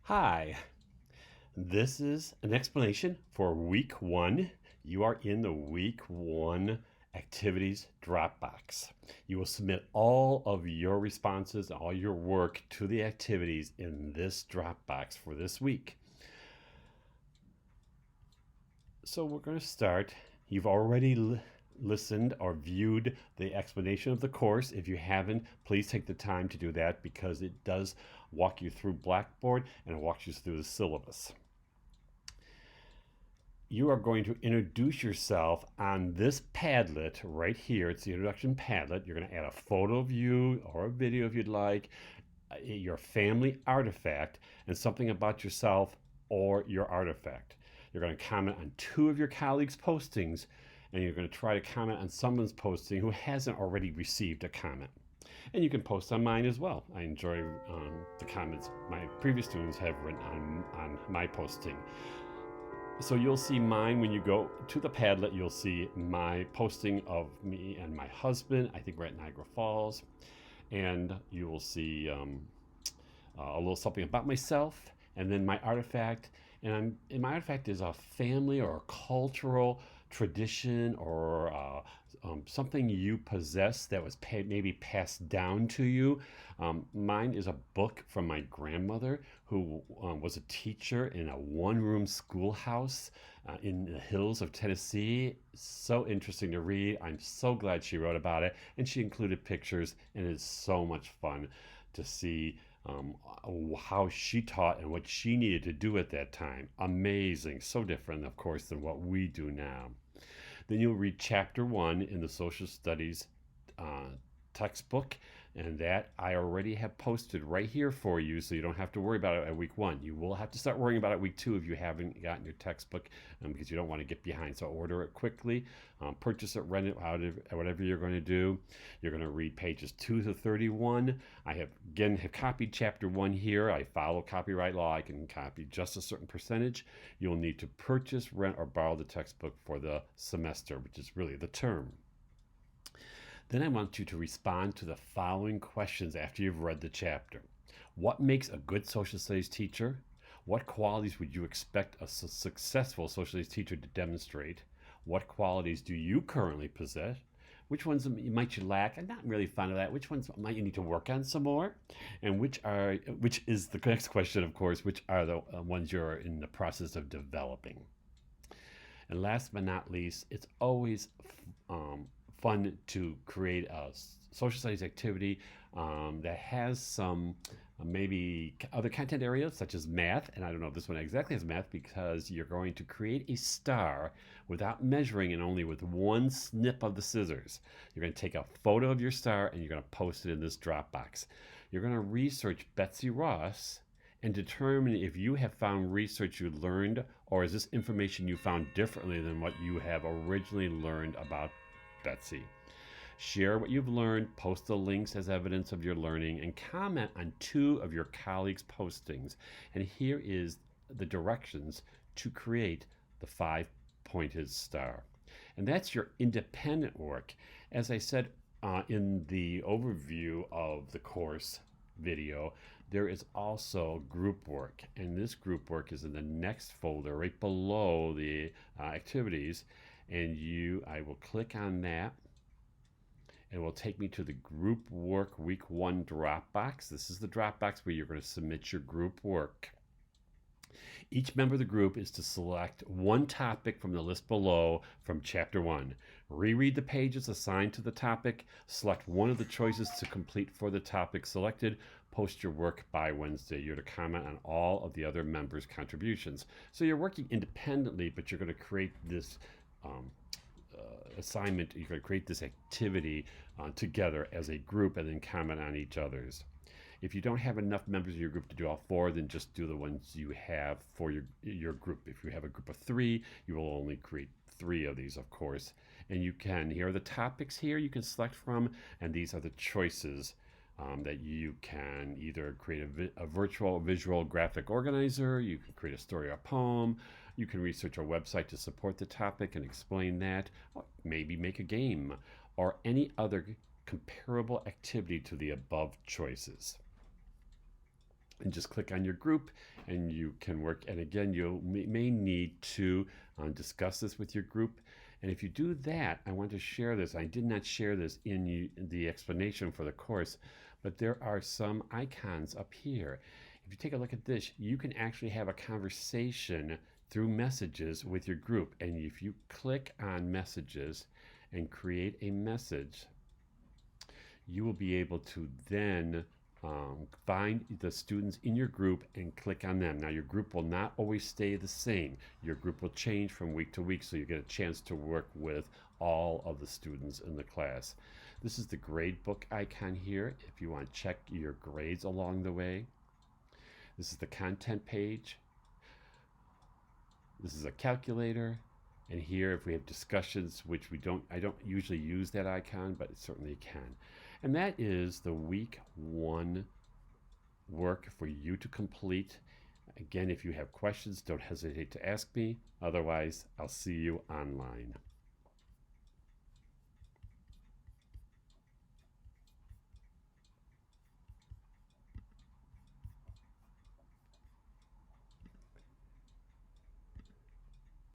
Hi, this is an explanation for week one. You are in the week one activities Dropbox. You will submit all of your responses, all your work to the activities in this Dropbox for this week. So we're going to start. You've already listened or viewed the explanation of the course. If you haven't, please take the time to do that because it does walk you through Blackboard and it walks you through the syllabus. You are going to introduce yourself on this Padlet right here. It's the introduction Padlet. You're going to add a photo of you or a video if you'd like, your family artifact, and something about yourself or your artifact. You're going to comment on two of your colleagues' postings, and you're going to try to comment on someone's posting who hasn't already received a comment. And you can post on mine as well. I enjoy the comments my previous students have written on my posting. So you'll see mine when you go to the Padlet. You'll see my posting of me and my husband. I think we're at Niagara Falls. And you will see a little something about myself and then my artifact. And my artifact is a family or a cultural tradition or something you possess that was maybe passed down to you. Mine is a book from my grandmother who was a teacher in a one-room schoolhouse in the hills of Tennessee. So interesting to read. I'm so glad she wrote about it, and she included pictures, and it's so much fun to see how she taught and what she needed to do at that time. Amazing. So different, of course, than what we do now. Then you'll read chapter 1 in the social studies textbook, and that I already have posted right here for you, so you don't have to worry about it at week 1. You will have to start worrying about it week 2 if you haven't gotten your textbook, because you don't want to get behind. So order it quickly, purchase it, rent it out, whatever you're going to do. You're going to read pages 2 to 31. I have copied chapter 1 here. I follow copyright law. I can copy just a certain percentage. You'll need to purchase, rent, or borrow the textbook for the semester, which is really the term. Then I want you to respond to the following questions after you've read the chapter. What makes a good social studies teacher? What qualities would you expect a successful social studies teacher to demonstrate? What qualities do you currently possess? Which ones might you lack? I'm not really fond of that. Which ones might you need to work on some more? And which is the next question, of course, which are the ones you're in the process of developing? And last but not least, it's always fun to create a social studies activity that has some maybe other content areas such as math. And I don't know if this one exactly has math because you're going to create a star without measuring and only with one snip of the scissors. You're going to take a photo of your star and you're going to post it in this Dropbox. You're going to research Betsy Ross and determine if you have found research you learned, or is this information you found differently than what you have originally learned about Betsy. Share what you've learned, post the links as evidence of your learning, and comment on 2 of your colleagues' postings. And here is the directions to create the 5-pointed star. And that's your independent work. As I said in the overview of the course video, there is also group work, and this group work is in the next folder right below the activities. And I will click on that. It will take me to the group work week 1 Dropbox. This is the Dropbox where you're going to submit your group work. Each member of the group is to select one topic from the list below from chapter 1. Reread the pages assigned to the topic, select one of the choices to complete for the topic selected, post your work by Wednesday. You're to comment on all of the other members' contributions. So you're working independently, but you're going to create this assignment, you're going to create this activity together as a group and then comment on each other's. If you don't have enough members of your group to do all 4, then just do the ones you have for your group. If you have a group of 3, you will only create 3 of these, of course. And here are the topics here you can select from, and these are the choices that you can either create a virtual visual graphic organizer, you can create a story or a poem, you can research our website to support the topic and explain that, or maybe make a game, or any other comparable activity to the above choices. and just click on your group and you can work. And again, you may need to discuss this with your group. And if you do that, I want to share this. I did not share this in the explanation for the course, but there are some icons up here. If you take a look at this, you can actually have a conversation through messages with your group. And if you click on messages and create a message, you will be able to then find the students in your group and click on them. Now, your group will not always stay the same. Your group will change from week to week, so you get a chance to work with all of the students in the class. This is the grade book icon here if you want to check your grades along the way. This is the content page. This is a calculator. And here, if we have discussions, which I don't usually use that icon, but it certainly can. And that is the week 1 work for you to complete. Again, if you have questions, don't hesitate to ask me. Otherwise, I'll see you online.